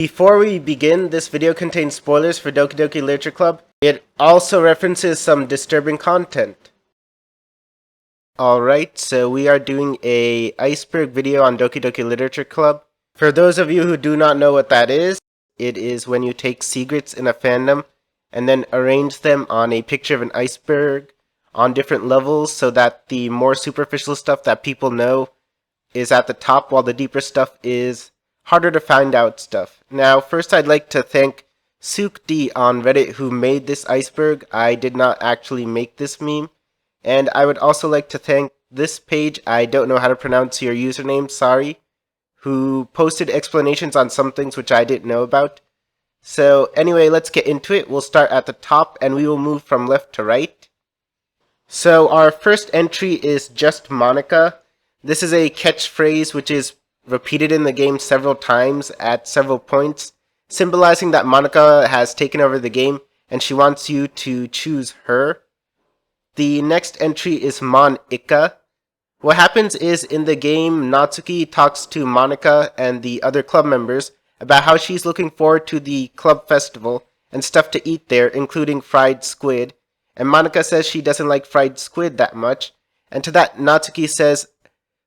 Before we begin, this video contains spoilers for Ddlc Literature Club. It also references some disturbing content. Alright, so we are doing a Iceberg video on Ddlc Literature Club. For those of you who do not know what that is, it is when you take secrets in a fandom and then arrange them on a picture of an iceberg on different levels so that the more superficial stuff that people know is at the top while the deeper stuff is harder to find out stuff. Now, first I'd like to thank Suchti on Reddit who made this iceberg. I did not actually make this meme. And I would also like to thank this page, I don't know how to pronounce your username, sorry, who posted explanations on some things which I didn't know about. So anyway, let's get into it. We'll start at the top and we will move from left to right. So our first entry is just Monica. This is a catchphrase which is repeated in the game several times at several points, symbolizing that Monica has taken over the game and she wants you to choose her. The next entry is Mon Ika. What happens is in the game, Natsuki talks to Monica and the other club members about how she's looking forward to the club festival and stuff to eat there, including fried squid. And Monica says she doesn't like fried squid that much. And to that, Natsuki says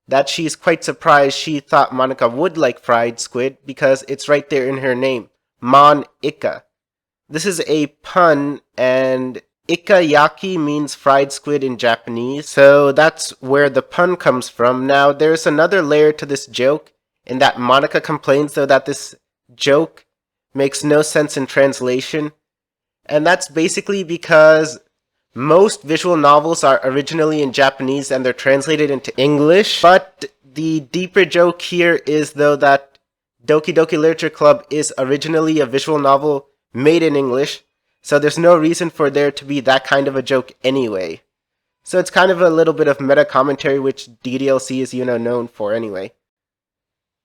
that she's quite surprised she thought Monica would like fried squid because it's right there in her name, Mon Ika. This is a pun, and Ikayaki means fried squid in Japanese, so that's where the pun comes from. Now, there's another layer to this joke, in that Monica complains though that this joke makes no sense in translation, and that's basically because most visual novels are originally in Japanese and they're translated into English, but the deeper joke here is though that Ddlc Literature Club is originally a visual novel made in English, so there's no reason for there to be that kind of a joke anyway. So it's kind of a little bit of meta commentary which DDLC is, known for anyway.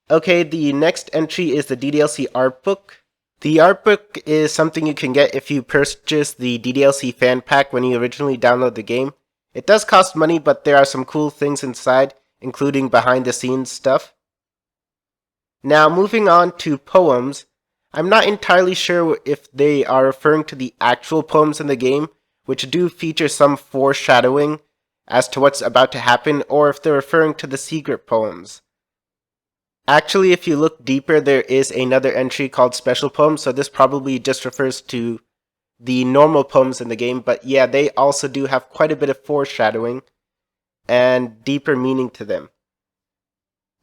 Okay, the next entry is the DDLC Artbook. The Artbook is something you can get if you purchase the DDLC fan pack when you originally download the game. It does cost money, but there are some cool things inside, including behind the scenes stuff. Now moving on to poems. I'm not entirely sure if they are referring to the actual poems in the game, which do feature some foreshadowing as to what's about to happen, or if they're referring to the secret poems. Actually, if you look deeper, there is another entry called Special Poems, so this probably just refers to the normal poems in the game, but yeah, they also do have quite a bit of foreshadowing and deeper meaning to them.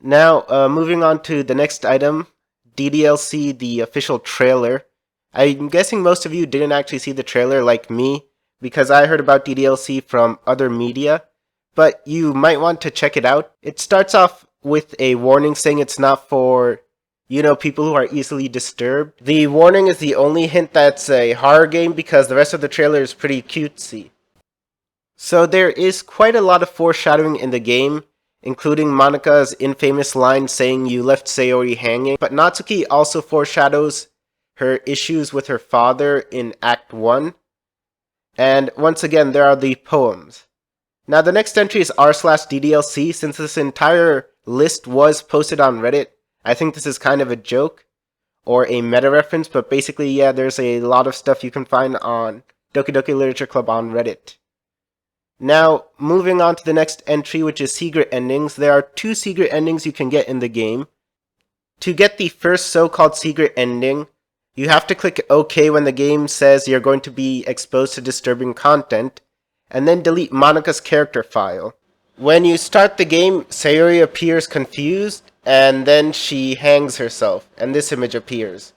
Now, moving on to the next item, DDLC, the official trailer. I'm guessing most of you didn't actually see the trailer like me, because I heard about DDLC from other media, but you might want to check it out. It starts off with a warning saying it's not for, people who are easily disturbed. The warning is the only hint that it's a horror game because the rest of the trailer is pretty cutesy. So there is quite a lot of foreshadowing in the game, including Monica's infamous line saying you left Sayori hanging, but Natsuki also foreshadows her issues with her father in Act 1. And once again, there are the poems. Now the next entry is r/DDLC. Since this entire list was posted on Reddit, I think this is kind of a joke or a meta reference, but basically, yeah, there's a lot of stuff you can find on Ddlc Literature Club on Reddit. Now, moving on to the next entry, which is secret endings. There are 2 secret endings you can get in the game. To get the first so-called secret ending, you have to click OK when the game says you're going to be exposed to disturbing content, and then delete Monica's character file. When you start the game, Sayori appears confused, and then she hangs herself, and this image appears.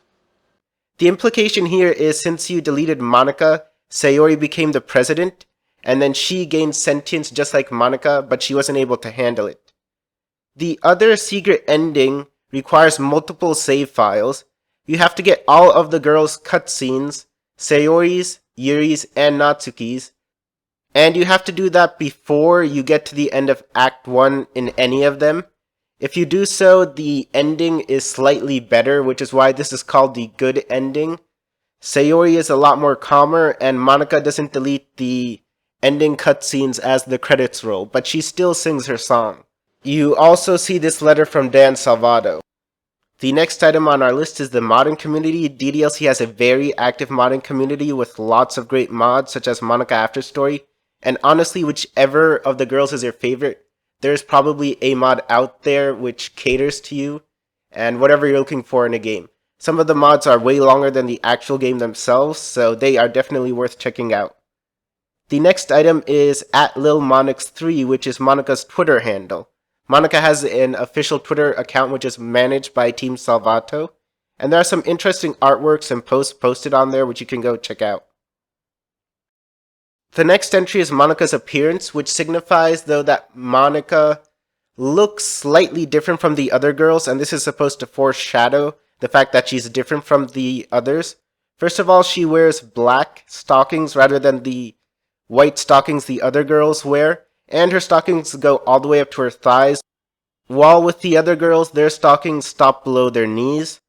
The implication here is since you deleted Monica, Sayori became the president, and then she gained sentience just like Monica, but she wasn't able to handle it. The other secret ending requires multiple save files. You have to get all of the girls' cutscenes, Sayori's, Yuri's, and Natsuki's, and you have to do that before you get to the end of Act 1 in any of them. If you do so, the ending is slightly better, which is why this is called the good ending. Sayori is a lot more calmer, and Monica doesn't delete the ending cutscenes as the credits roll, but she still sings her song. You also see this letter from Dan Salvato. The next item on our list is the modding community. DDLC has a very active modding community with lots of great mods such as Monica After Story, and honestly, whichever of the girls is your favorite, there's probably a mod out there which caters to you and whatever you're looking for in a game. Some of the mods are way longer than the actual game themselves, so they are definitely worth checking out. The next item is @LilMonix3, which is Monica's Twitter handle. Monica has an official Twitter account which is managed by Team Salvator, and there are some interesting artworks and posts posted on there which you can go check out. The next entry is Monica's appearance, which signifies though that Monica looks slightly different from the other girls, and this is supposed to foreshadow the fact that she's different from the others. First of all, she wears black stockings rather than the white stockings the other girls wear, and her stockings go all the way up to her thighs, while with the other girls, their stockings stop below their knees.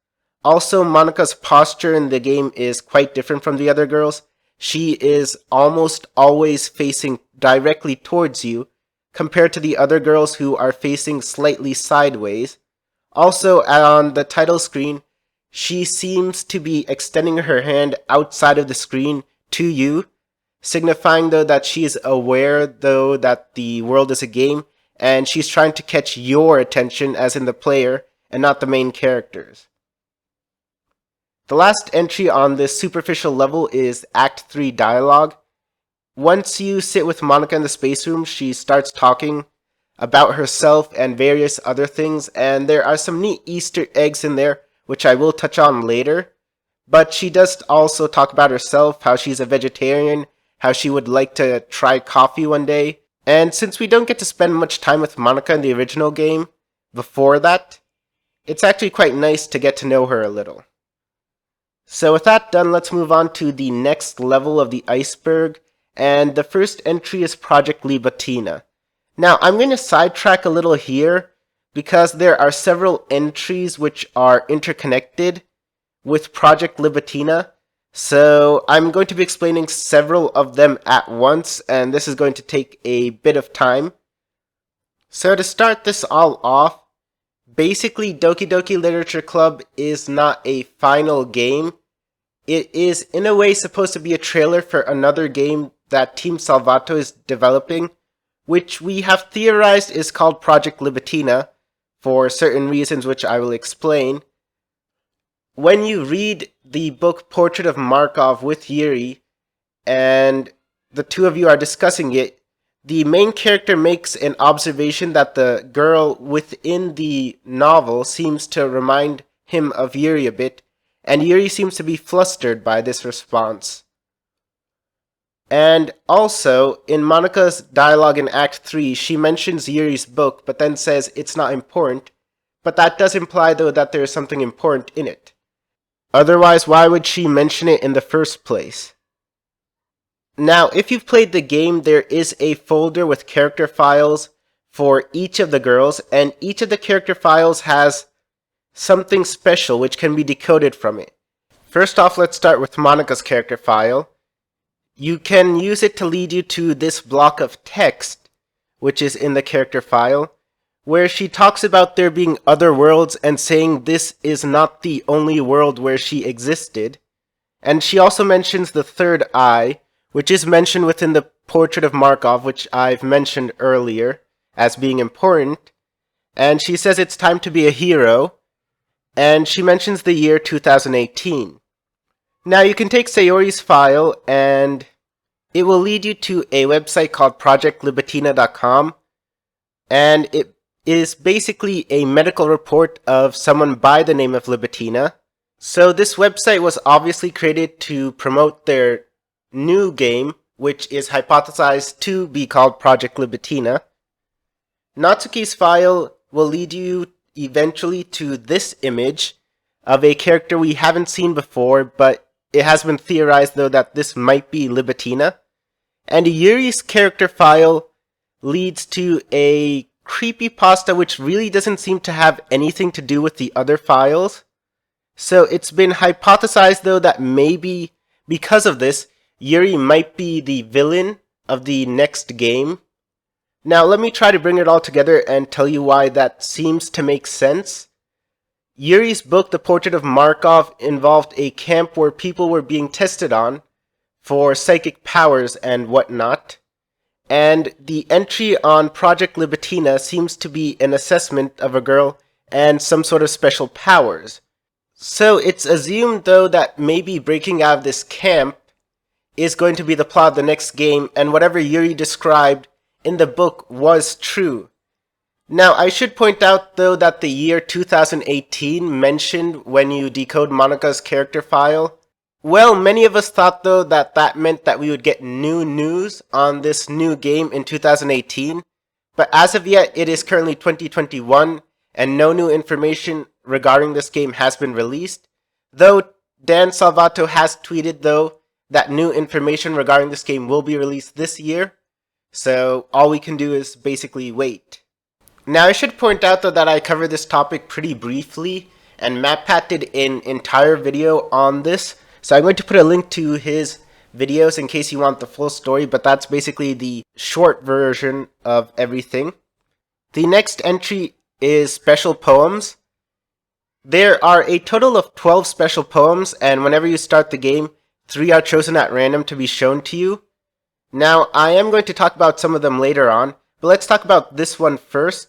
Also, Monica's posture in the game is quite different from the other girls. She is almost always facing directly towards you, compared to the other girls who are facing slightly sideways. Also, on the title screen, she seems to be extending her hand outside of the screen to you, signifying though that she is aware though that the world is a game and she's trying to catch your attention as in the player and not the main characters. The last entry on this superficial level is Act 3 dialogue. Once you sit with Monica in the space room, she starts talking about herself and various other things, and there are some neat Easter eggs in there which I will touch on later. But she does also talk about herself, how she's a vegetarian, how she would like to try coffee one day. And since we don't get to spend much time with Monica in the original game before that, it's actually quite nice to get to know her a little. So with that done, let's move on to the next level of the iceberg, and the first entry is Portrait of Libitina. Now, I'm going to sidetrack a little here, because there are several entries which are interconnected with Portrait of Libitina. So I'm going to be explaining several of them at once, and this is going to take a bit of time. So to start this all off, basically Ddlc Literature Club is not a final game. It is in a way supposed to be a trailer for another game that Team Salvator is developing, which we have theorized is called Portrait of Libitina, for certain reasons which I will explain. When you read the book Portrait of Markov with Yuri, and the two of you are discussing it, the main character makes an observation that the girl within the novel seems to remind him of Yuri a bit, and Yuri seems to be flustered by this response. And also, in Monica's dialogue in Act 3, she mentions Yuri's book, but then says it's not important, but that does imply though that there is something important in it. Otherwise, why would she mention it in the first place? Now, if you've played the game, there is a folder with character files for each of the girls, and each of the character files has something special which can be decoded from it. First off, let's start with Monica's character file. You can use it to lead you to this block of text, which is in the character file, where she talks about there being other worlds and saying this is not the only world where she existed. And she also mentions the third eye, which is mentioned within the Portrait of Markov, which I've mentioned earlier as being important. And she says it's time to be a hero, and she mentions the year 2018. Now you can take Sayori's file and it will lead you to a website called projectlibitina.com, and it is basically a medical report of someone by the name of Libitina. So this website was obviously created to promote their new game, which is hypothesized to be called Portrait of Libitina. Natsuki's file will lead you eventually to this image of a character we haven't seen before, but it has been theorized though that this might be Libitina. And Yuri's character file leads to a creepypasta which really doesn't seem to have anything to do with the other files. So it's been hypothesized though that maybe because of this, Yuri might be the villain of the next game. Now let me try to bring it all together and tell you why that seems to make sense. Yuri's book, The Portrait of Markov, involved a camp where people were being tested on for psychic powers and whatnot. And the entry on Project Libitina seems to be an assessment of a girl and some sort of special powers. So it's assumed, though, that maybe breaking out of this camp is going to be the plot of the next game, and whatever Yuri described in the book was true. Now, I should point out, though, that the year 2018 mentioned when you decode Monika's character file, well, many of us thought, though, that that meant that we would get new news on this new game in 2018, but as of yet, it is currently 2021, and no new information regarding this game has been released, though Dan Salvato has tweeted, though, that new information regarding this game will be released this year, so all we can do is basically wait. Now, I should point out, though, that I covered this topic pretty briefly, and MattPatt did an entire video on this, so I'm going to put a link to his videos in case you want the full story, but that's basically the short version of everything. The next entry is special poems. There are a total of 12 special poems, and whenever you start the game, 3 are chosen at random to be shown to you. Now, I am going to talk about some of them later on, but let's talk about this one first.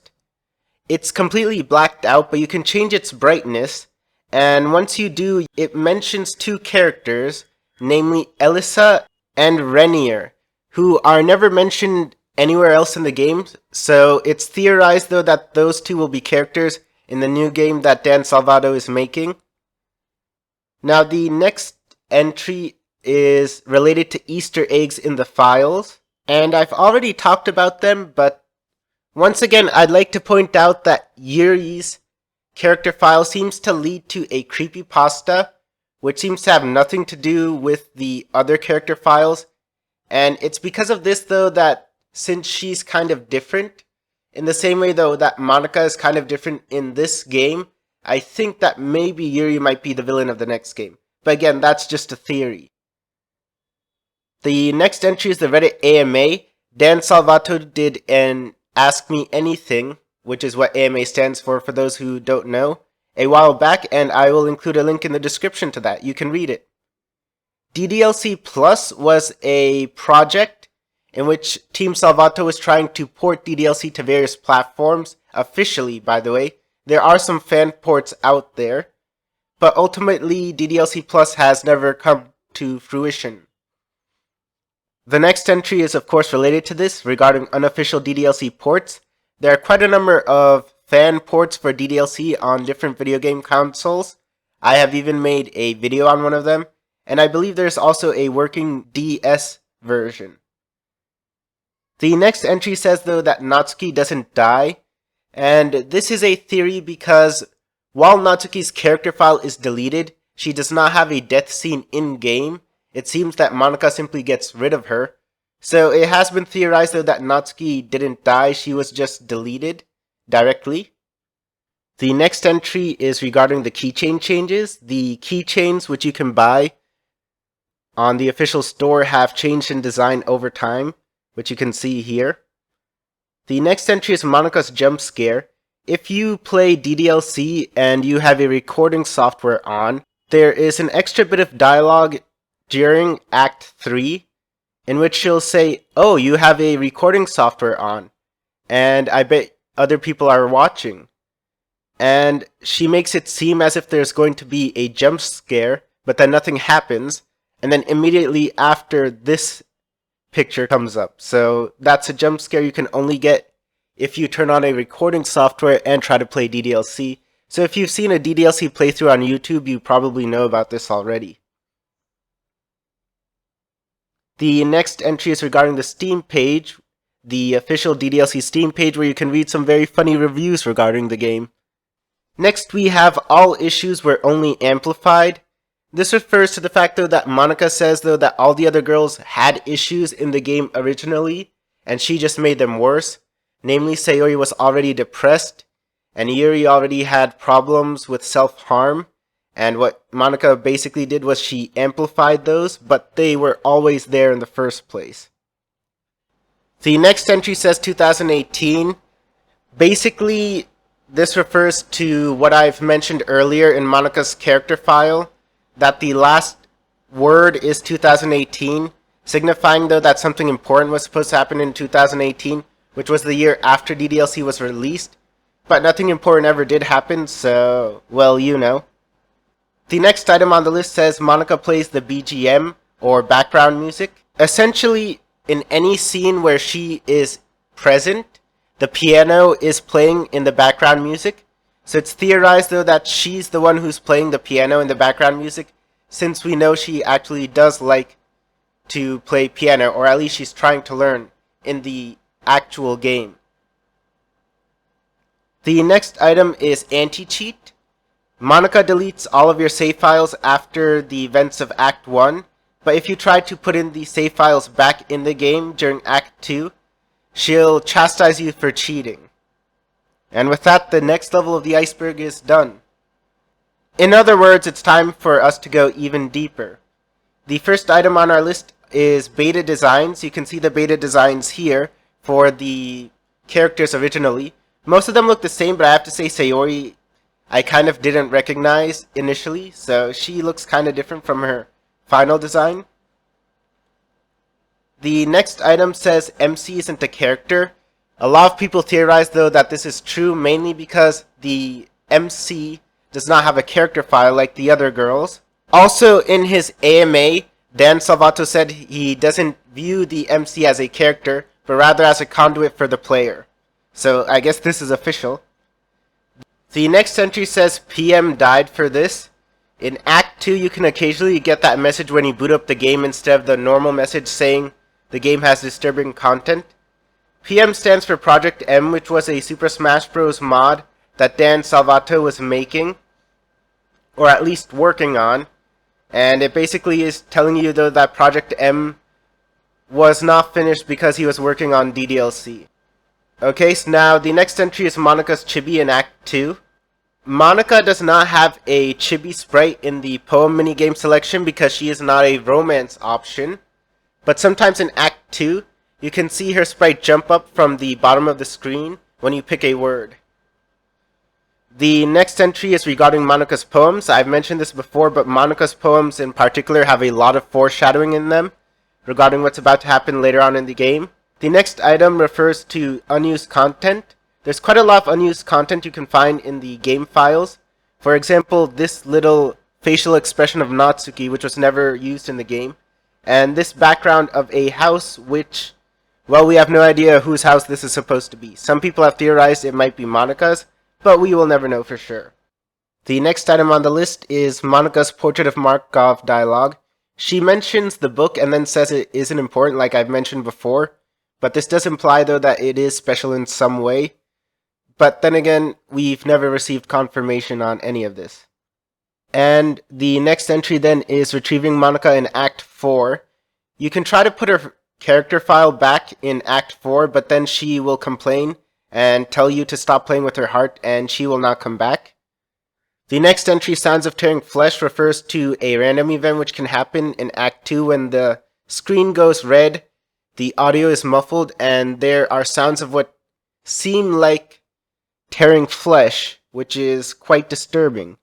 It's completely blacked out, but you can change its brightness, and once you do, it mentions 2 characters, namely Elisa and Renier, who are never mentioned anywhere else in the game, so it's theorized, though, that those 2 will be characters in the new game that Dan Salvato is making. Now, the next entry is related to Easter eggs in the files, and I've already talked about them, but once again, I'd like to point out that Yuri's character file seems to lead to a creepypasta, which seems to have nothing to do with the other character files, and it's because of this, though, that since she's kind of different, in the same way, though, that Monika is kind of different in this game, I think that maybe Yuri might be the villain of the next game. But again, that's just a theory. The next entry is the Reddit AMA. Dan Salvato did an Ask Me Anything, which is what AMA stands for those who don't know, a while back, and I will include a link in the description to that. You can read it. DDLC Plus was a project in which Team Salvato was trying to port DDLC to various platforms, officially, by the way. There are some fan ports out there, but ultimately DDLC Plus has never come to fruition. The next entry is of course related to this, regarding unofficial DDLC ports. There are quite a number of fan ports for DDLC on different video game consoles. I have even made a video on one of them, and I believe there's also a working DS version. The next entry says, though, that Natsuki doesn't die, and this is a theory because while Natsuki's character file is deleted, she does not have a death scene in-game. It seems that Monika simply gets rid of her. So it has been theorized, though, that Natsuki didn't die, she was just deleted directly. The next entry is regarding the keychain changes. The keychains which you can buy on the official store have changed in design over time, which you can see here. The next entry is Monika's Jumpscare. If you play DDLC and you have a recording software on, there is an extra bit of dialogue during Act 3, in which she'll say, "Oh, you have a recording software on, and I bet other people are watching." And she makes it seem as if there's going to be a jump scare, but then nothing happens, and then immediately after this picture comes up. So that's a jump scare you can only get if you turn on a recording software and try to play DDLC. So if you've seen a DDLC playthrough on YouTube, you probably know about this already. The next entry is regarding the Steam page, the official DDLC Steam page, where you can read some very funny reviews regarding the game. Next, we have all issues were only amplified. This refers to the fact, though, that Monika says, though, that all the other girls had issues in the game originally, and she just made them worse. Namely, Sayori was already depressed, and Yuri already had problems with self-harm. And what Monika basically did was she amplified those, but they were always there in the first place. The next entry says 2018. Basically, This refers to what I've mentioned earlier in Monika's character file, that the last word is 2018, signifying though that something important was supposed to happen in 2018, which was the year after DDLC was released, but nothing important ever did happen, so, well, you know. The next item on the list says Monika plays the BGM, or background music. Essentially, in any scene where she is present, the piano is playing in the background music. So it's theorized though that she's the one who's playing the piano in the background music, since we know she actually does like to play piano, or at least she's trying to learn in the actual game. The next item is anti-cheat. Monika deletes all of your save files after the events of Act 1, but if you try to put in the save files back in the game during Act 2, she'll chastise you for cheating. And with that, the next level of the iceberg is done. In other words, it's time for us to go even deeper. The first item on our list is beta designs. You can see the beta designs here for the characters originally. Most of them look the same, but I have to say Sayori I kind of didn't recognize initially, so she looks kind of different from her final design. The next item says MC isn't a character. A lot of people theorize though that this is true, mainly because the MC does not have a character file like the other girls. Also, in his AMA, Dan Salvator said he doesn't view the MC as a character, but rather as a conduit for the player. So I guess this is official. The next entry says PM died for this. In Act 2, you can occasionally get that message when you boot up the game instead of the normal message saying the game has disturbing content. PM stands for Project M, which was a Super Smash Bros. Mod that Dan Salvator was making, or at least working on. And it basically is telling you though that Project M was not finished because he was working on DDLC. Okay, so now the next entry is Monika's Chibi in Act 2. Monika does not have a Chibi sprite in the poem minigame selection because she is not a romance option. But sometimes in Act 2, you can see her sprite jump up from the bottom of the screen when you pick a word. The next entry is regarding Monika's poems. I've mentioned this before, but Monika's poems in particular have a lot of foreshadowing in them regarding what's about to happen later on in the game. The next item refers to unused content. There's quite a lot of unused content you can find in the game files. For example, this little facial expression of Natsuki, which was never used in the game. And this background of a house which, well, we have no idea whose house this is supposed to be. Some people have theorized it might be Monika's, but we will never know for sure. The next item on the list is Monika's Portrait of Markov dialogue. She mentions the book and then says it isn't important like I've mentioned before. But this does imply, though, that it is special in some way. But then again, we've never received confirmation on any of this. And the next entry then is retrieving Monika in Act 4. You can try to put her character file back in Act 4, but then she will complain and tell you to stop playing with her heart, and she will not come back. The next entry, Sounds of Tearing Flesh, refers to a random event which can happen in Act 2 when the screen goes red. The audio is muffled, and there are sounds of what seem like tearing flesh, which is quite disturbing.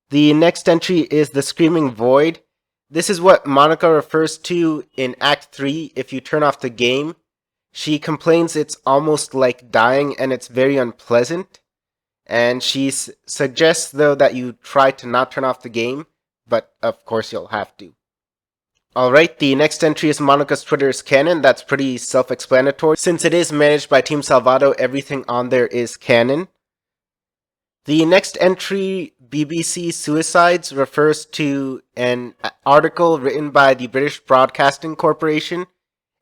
The next entry is The Screaming Void. This is what Monika refers to in Act 3 if you turn off the game. She complains it's almost like dying, and it's very unpleasant. And she suggests, though, that you try to not turn off the game, but of course you'll have to. Alright, the next entry is Monika's Twitter is canon. That's pretty self-explanatory. Since it is managed by Team Salvato, everything on there is canon. The next entry, BBC Suicides, refers to an article written by the British Broadcasting Corporation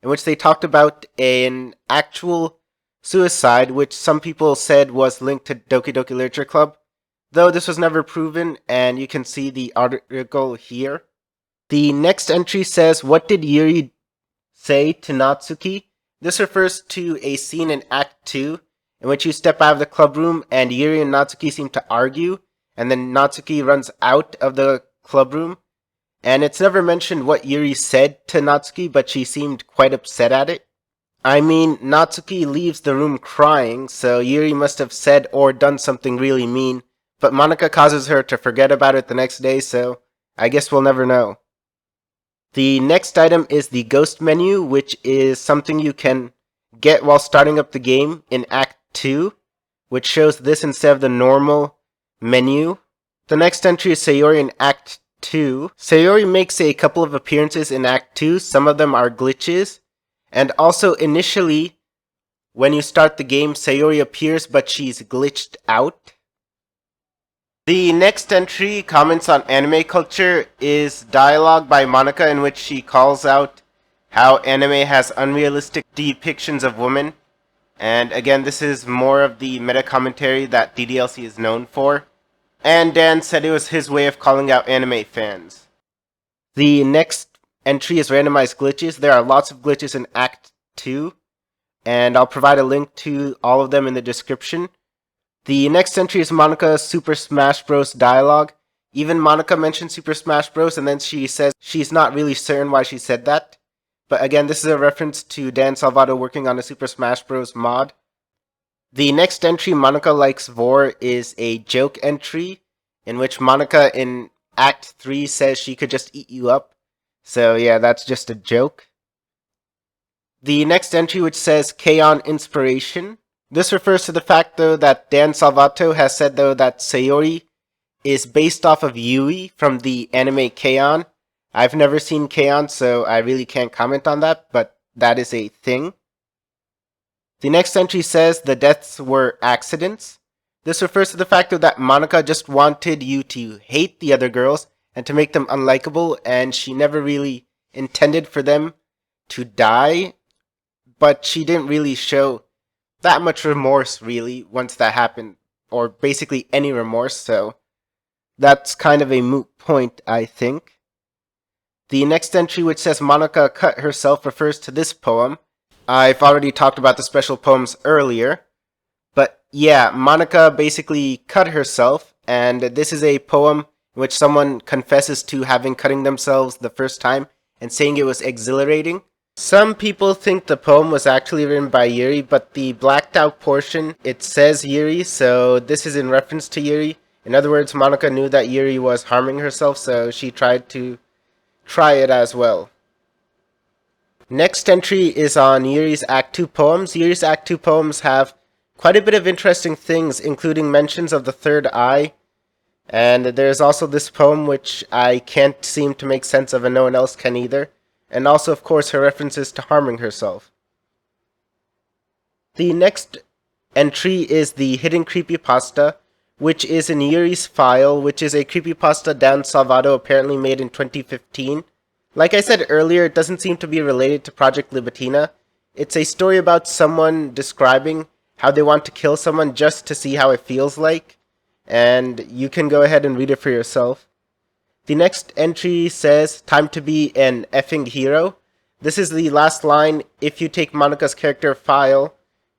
in which they talked about an actual suicide which some people said was linked to Doki Doki Literature Club, though this was never proven, and you can see the article here. The next entry says, what did Yuri say to Natsuki? This refers to a scene in Act 2 in which you step out of the club room and Yuri and Natsuki seem to argue, and then Natsuki runs out of the club room. And it's never mentioned what Yuri said to Natsuki, but she seemed quite upset at it. I mean, Natsuki leaves the room crying, so Yuri must have said or done something really mean, but Monika causes her to forget about it the next day, so I guess we'll never know. The next item is the Ghost menu, which is something you can get while starting up the game in Act 2, which shows this instead of the normal menu. The next entry is Sayori in Act 2. Sayori makes a couple of appearances in Act 2, some of them are glitches, and also initially, when you start the game, Sayori appears but she's glitched out. The next entry, Comments on Anime Culture, is dialogue by Monika in which she calls out how anime has unrealistic depictions of women. And again, this is more of the meta commentary that DDLC is known for. And Dan said it was his way of calling out anime fans. The next entry is Randomized Glitches. There are lots of glitches in Act 2, and I'll provide a link to all of them in the description. The next entry is Monika's Super Smash Bros. Dialogue. Even Monika mentions Super Smash Bros. And then she says she's not really certain why she said that. But again, this is a reference to Dan Salvator working on a Super Smash Bros. Mod. The next entry, Monika Likes Vor, is a joke entry in which Monika in Act 3 says she could just eat you up. So yeah, that's just a joke. The next entry, which says K-On! Inspiration. This refers to the fact, though, that Dan Salvato has said, though, that Sayori is based off of Yui from the anime K-On! I've never seen K-On!, so I really can't comment on that, but that is a thing. The next entry says the deaths were accidents. This refers to the fact, though, that Monika just wanted you to hate the other girls and to make them unlikable, and she never really intended for them to die, but she didn't really show that much remorse, really, once that happened, or basically any remorse, so that's kind of a moot point, I think. The next entry, which says Monika cut herself, refers to this poem. I've already talked about the special poems earlier, but yeah, Monika basically cut herself, and this is a poem in which someone confesses to having cutting themselves the first time and saying it was exhilarating. Some people think the poem was actually written by Yuri, but the blacked out portion, it says Yuri, so this is in reference to Yuri. In other words, Monika knew that Yuri was harming herself, so she tried to try it as well. Next entry is on Yuri's Act 2 poems. Yuri's Act 2 poems have quite a bit of interesting things, including mentions of the third eye, and there's also this poem which I can't seem to make sense of and no one else can either. And also, of course, her references to harming herself. The next entry is the Hidden Creepypasta, which is in Yuri's file, which is a creepypasta Dan Salvato apparently made in 2015. Like I said earlier, it doesn't seem to be related to Project Libitina. It's a story about someone describing how they want to kill someone just to see how it feels like, and you can go ahead and read it for yourself. The next entry says, time to be an effing hero. This is the last line. If you take Monika's character file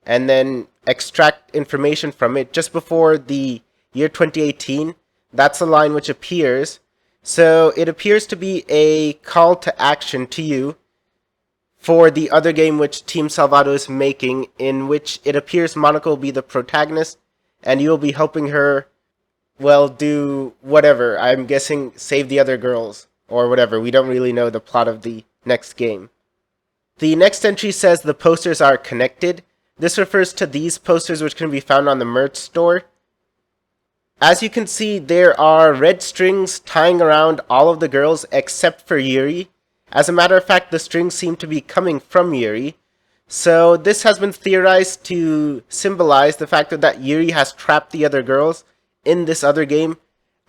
and then extract information from it just before the year 2018, that's a line which appears. So it appears to be a call to action to you for the other game which Team Salvato is making, in which it appears Monika will be the protagonist and you'll be helping her, well, do whatever. I'm guessing save the other girls, or whatever. We don't really know the plot of the next game. The next entry says the posters are connected. This refers to these posters which can be found on the merch store. As you can see, there are red strings tying around all of the girls except for Yuri. As a matter of fact, the strings seem to be coming from Yuri. So this has been theorized to symbolize the fact that Yuri has trapped the other girls in this other game,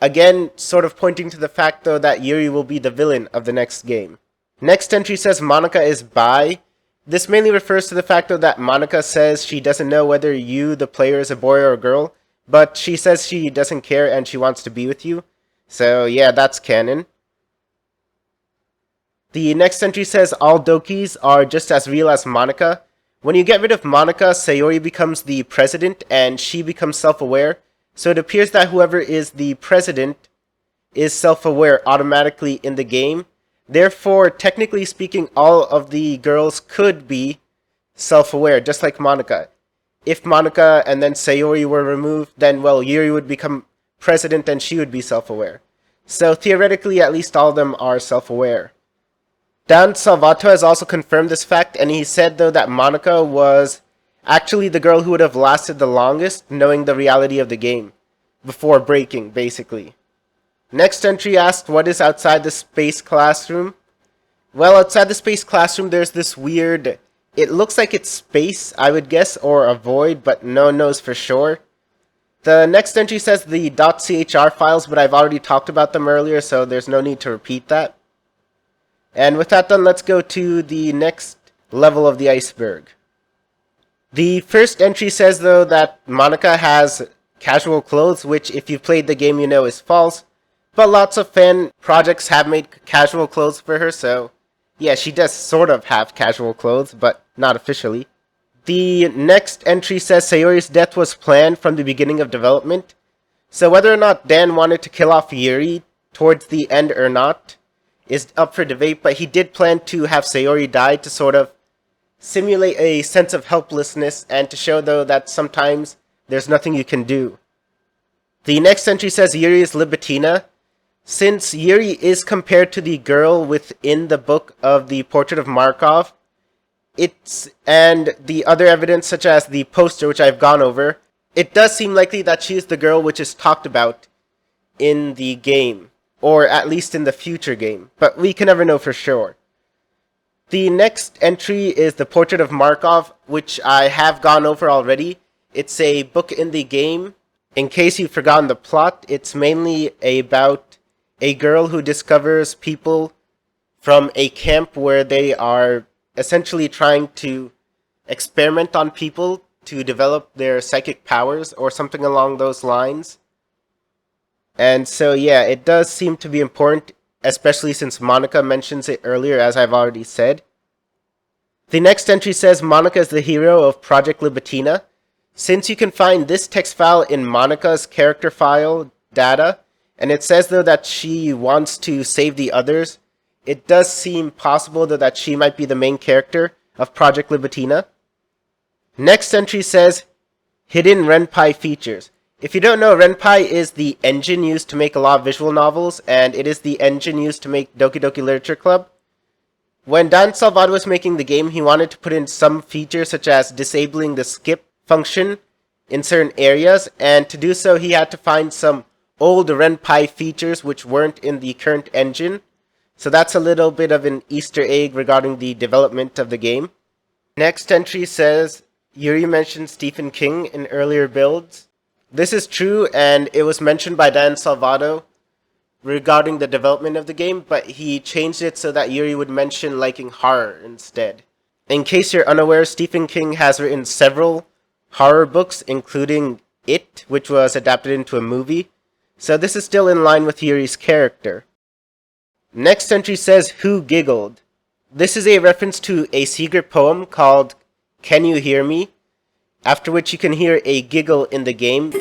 again sort of pointing to the fact, though, that Yuri will be the villain of the next game. Next entry says Monika is bi. This mainly refers to the fact, though, that Monika says she doesn't know whether you, the player, is a boy or a girl, but she says she doesn't care and she wants to be with you. So yeah, that's canon. The next entry says all dokis are just as real as Monika. When you get rid of Monika, Sayori becomes the president and she becomes self-aware. So it appears that whoever is the president is self-aware automatically in the game. Therefore, technically speaking, all of the girls could be self-aware, just like Monica. If Monica and then Sayori were removed, then, well, Yuri would become president and she would be self-aware. So theoretically, at least all of them are self-aware. Dan Salvator has also confirmed this fact, and he said, though, that Monica was actually the girl who would have lasted the longest, knowing the reality of the game. Before breaking, basically. Next entry asked, what is outside the space classroom? Well, outside the space classroom, there's this weird... It looks like it's space, I would guess, or a void, but no one knows for sure. The next entry says the .chr files, but I've already talked about them earlier, so there's no need to repeat that. And with that done, let's go to the next level of the iceberg. The first entry says, though, that Monica has casual clothes, which if you've played the game you know is false. But lots of fan projects have made casual clothes for her, so yeah, she does sort of have casual clothes, but not officially. The next entry says Sayori's death was planned from the beginning of development. So whether or not Dan wanted to kill off Yuri towards the end or not is up for debate, but he did plan to have Sayori die to sort of simulate a sense of helplessness and to show, though, that sometimes there's nothing you can do. The next entry says Yuri Is Libitina. Since Yuri is compared to the girl within the book of the Portrait of Markov, and the other evidence such as the poster which I've gone over, it does seem likely that she is the girl which is talked about in the game, or at least in the future game, but we can never know for sure. The next entry is the Portrait of Markov, which I have gone over already. It's a book in the game. In case you've forgotten the plot, it's mainly about a girl who discovers people from a camp where they are essentially trying to experiment on people to develop their psychic powers or something along those lines. And so yeah, it does seem to be important, especially since Monica mentions it earlier, as I've already said. The next entry says Monica is the hero of Project Libitina. Since you can find this text file in Monica's character file data, and it says, though, that she wants to save the others, it does seem possible, though, that she might be the main character of Project Libitina. Next entry says, hidden Renpi features. If you don't know, Renpi is the engine used to make a lot of visual novels, and it is the engine used to make Doki Doki Literature Club. When Dan Salvator was making the game, he wanted to put in some features such as disabling the skip function in certain areas, and to do so he had to find some old Renpi features which weren't in the current engine. So that's a little bit of an Easter egg regarding the development of the game. Next entry says, Yuri mentioned Stephen King in earlier builds. This is true, and it was mentioned by Dan Salvator regarding the development of the game, but he changed it so that Yuri would mention liking horror instead. In case you're unaware, Stephen King has written several horror books, including It, which was adapted into a movie. So this is still in line with Yuri's character. Next entry says, Who Giggled? This is a reference to a secret poem called Can You Hear Me? After which you can hear a giggle in the game,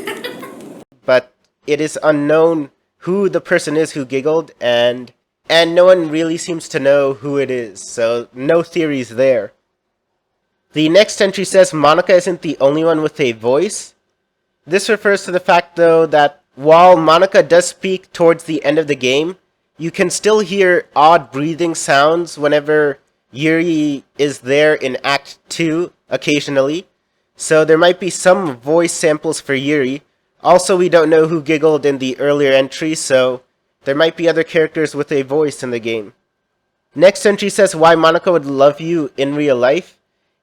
but it is unknown who the person is who giggled, and no one really seems to know who it is, so no theories there. The next entry says Monica isn't the only one with a voice. This refers to the fact, though, that while Monica does speak towards the end of the game, you can still hear odd breathing sounds whenever Yuri is there in Act 2 occasionally. So there might be some voice samples for Yuri. Also, we don't know who giggled in the earlier entry, so there might be other characters with a voice in the game. Next entry says why Monica would love you in real life.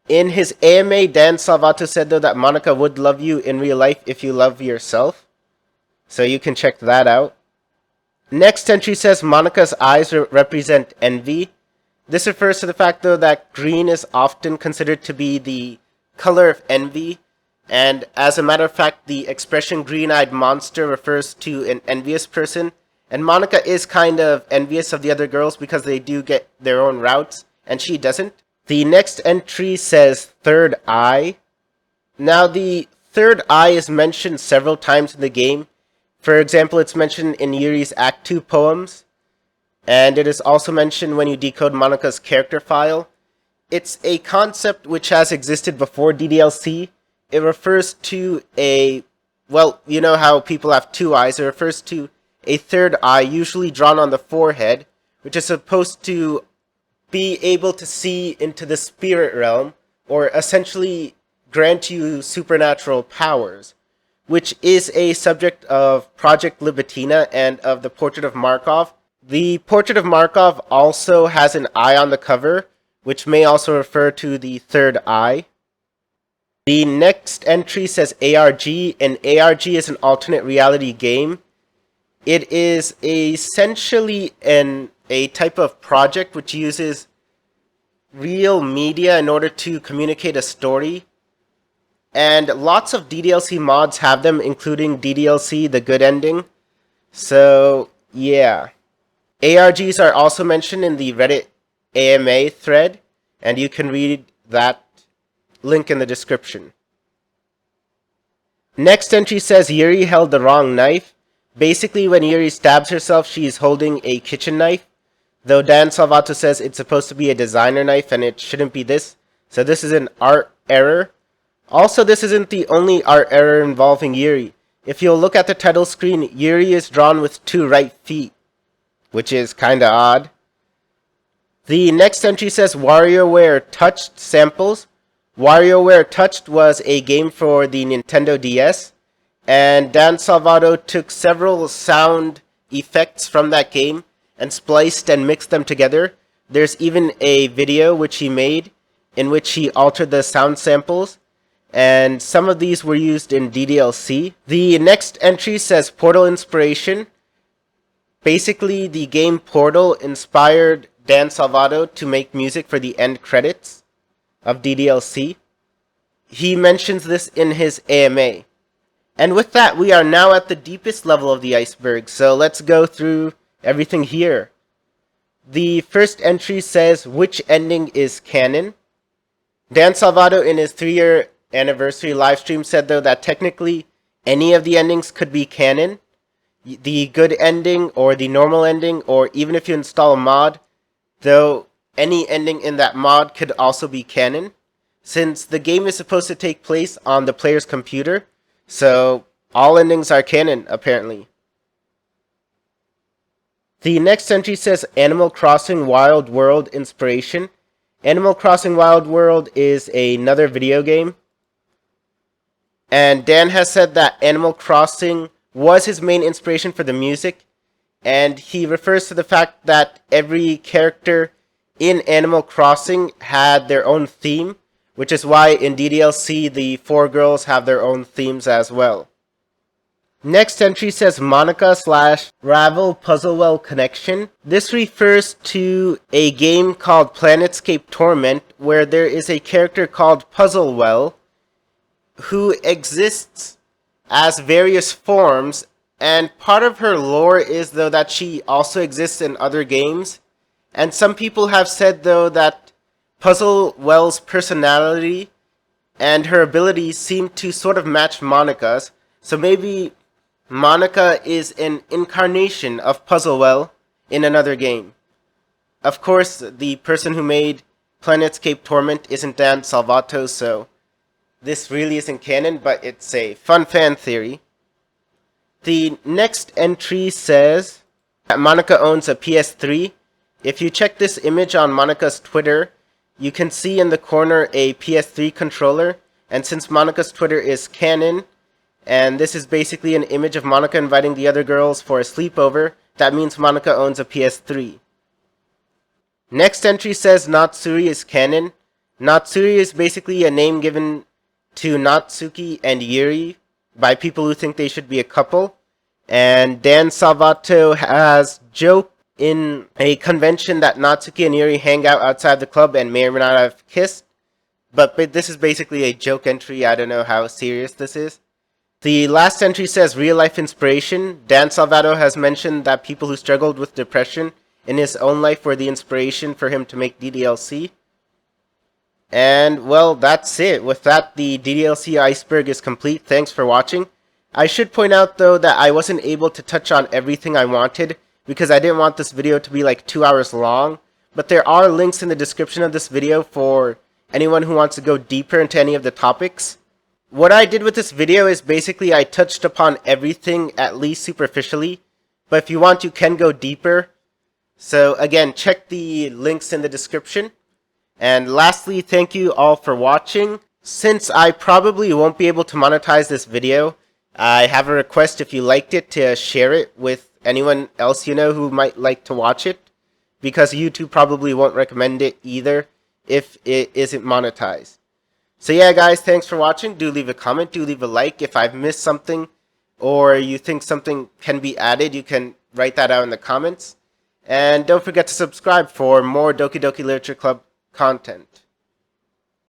In his AMA, Dan Salvator said, though, that Monica would love you in real life if you love yourself. So you can check that out. Next entry says Monica's eyes represent envy. This refers to the fact, though, that green is often considered to be the color of envy. And as a matter of fact, the expression green-eyed monster refers to an envious person. And Monica is kind of envious of the other girls because they do get their own routes, and she doesn't. The next entry says third eye. Now, the third eye is mentioned several times in the game. For example, it's mentioned in Yuri's Act 2 poems, and it is also mentioned when you decode Monica's character file. It's a concept which has existed before DDLC. It refers to well, you know how people have two eyes. It refers to a third eye, usually drawn on the forehead, which is supposed to be able to see into the spirit realm, or essentially grant you supernatural powers, which is a subject of Project Libitina and of the Portrait of Markov. The Portrait of Markov also has an eye on the cover, which may also refer to the third eye. The next entry says ARG, and ARG is an alternate reality game. It is essentially a type of project which uses real media in order to communicate a story. And lots of DDLC mods have them, including DDLC The Good Ending. So, yeah. ARGs are also mentioned in the Reddit AMA thread, and you can read that link in the description. Next entry says Yuri held the wrong knife. Basically, when Yuri stabs herself, she is holding a kitchen knife. Though Dan Salvato says it's supposed to be a designer knife and it shouldn't be this. So this is an art error. Also, this isn't the only art error involving Yuri. If you'll look at the title screen, Yuri is drawn with two right feet, which is kinda odd. The next entry says WarioWare Touched samples. WarioWare Touched was a game for the Nintendo DS, and Dan Salvato took several sound effects from that game and spliced and mixed them together. There's even a video which he made in which he altered the sound samples, and some of these were used in DDLC. The next entry says Portal Inspiration. Basically, the game Portal inspired Dan Salvato to make music for the end credits of DDLC. He mentions this in his AMA. And with that, we are now at the deepest level of the iceberg, so let's go through everything here. The first entry says, which ending is canon? Dan Salvato in his 3-year anniversary livestream said though that technically any of the endings could be canon. The good ending or the normal ending, or even if you install a mod, though any ending in that mod could also be canon, since the game is supposed to take place on the player's computer, so all endings are canon apparently. The next entry says Animal Crossing Wild World inspiration. Animal Crossing Wild World is another video game, and Dan has said that Animal Crossing was his main inspiration for the music, and he refers to the fact that every character in Animal Crossing had their own theme, which is why in DDLC the 4 girls have their own themes as well. Next entry says Monica/Ravel Puzzlewell Connection. This refers to a game called Planetscape Torment, where there is a character called Puzzlewell who exists as various forms, and part of her lore is though that she also exists in other games. And some people have said though that Puzzlewell's personality and her abilities seem to sort of match Monica's, so maybe Monica is an incarnation of Puzzlewell in another game. Of course, the person who made Planetscape Torment isn't Dan Salvato, so this really isn't canon, but it's a fun fan theory. The next entry says that Monica owns a PS3. If you check this image on Monica's Twitter, you can see in the corner a PS3 controller, and since Monica's Twitter is canon, and this is basically an image of Monica inviting the other girls for a sleepover, that means Monica owns a PS3. Next entry says Natsuri Is Canon. Natsuri is basically a name given to Natsuki and Yuri by people who think they should be a couple, and Dan Salvato has joked in a convention that Natsuki and Yuri hang out outside the club and may or may not have kissed, but this is basically a joke entry. I don't know how serious this is. The last entry says real life inspiration. Dan Salvato has mentioned that people who struggled with depression in his own life were the inspiration for him to make DDLC. And, well, that's it. With that, the DDLC Iceberg is complete. Thanks for watching. I should point out, though, that I wasn't able to touch on everything I wanted, because I didn't want this video to be like 2 hours long. but there are links in the description of this video for anyone who wants to go deeper into any of the topics. What I did with this video is basically I touched upon everything at least superficially, but if you want you can go deeper. So again, check the links in the description. And lastly, thank you all for watching. Since I probably won't be able to monetize this video, I have a request if you liked it to share it with anyone else you know who might like to watch it, because YouTube probably won't recommend it either if it isn't monetized. So yeah guys, thanks for watching. Do leave a comment, do leave a like. If I've missed something or you think something can be added, you can write that out in the comments. And don't forget to subscribe for more Doki Doki Literature Club content.